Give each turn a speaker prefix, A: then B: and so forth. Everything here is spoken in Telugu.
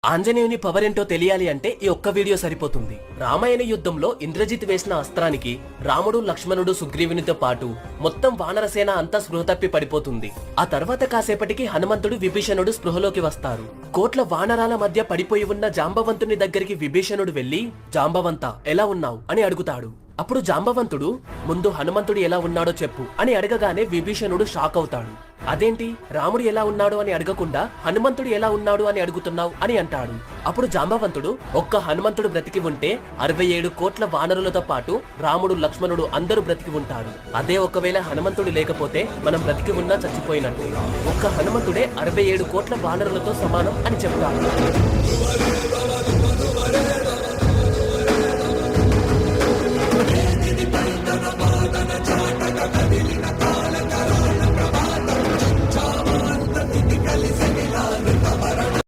A: ఆంజనేయుని పవర్ ఏంటో తెలియాలి అంటే ఈ ఒక్క వీడియో సరిపోతుంది. రామాయణ యుద్ధంలో ఇంద్రజిత్ వేసిన అస్త్రానికి రాముడు, లక్ష్మణుడు, సుగ్రీవునితో పాటు మొత్తం వానరసేన అంతా స్పృహ తప్పి పడిపోతుంది. ఆ తర్వాత కాసేపటికి హనుమంతుడు, విభీషణుడు స్పృహలోకి వస్తారు. కోట్ల వానరాల మధ్య పడిపోయి ఉన్న జాంబవంతుని దగ్గరికి విభీషణుడు వెళ్లి, జాంబవంత ఎలా ఉన్నావు అని అడుగుతాడు. అప్పుడు జాంబవంతుడు, ముందు హనుమంతుడు ఎలా ఉన్నాడో చెప్పు అని అడగగానే విభీషణుడు షాక్ అవుతాడు. అదేంటి, రాముడు ఎలా ఉన్నాడు అని అడగకుండా హనుమంతుడు ఎలా ఉన్నాడు అని అడుగుతున్నావు అని అంటాడు. అప్పుడు జాంబవంతుడు, ఒక్క హనుమంతుడు బ్రతికి ఉంటే 67 కోట్ల వానరులతో పాటు రాముడు, లక్ష్మణుడు అందరూ బ్రతికి ఉంటారు. అదే ఒకవేళ హనుమంతుడు లేకపోతే మనం బ్రతికి ఉన్నా చచ్చిపోయినట్టు. ఒక్క హనుమంతుడే 67 కోట్ల వానరులతో సమానం అని చెప్తాడు.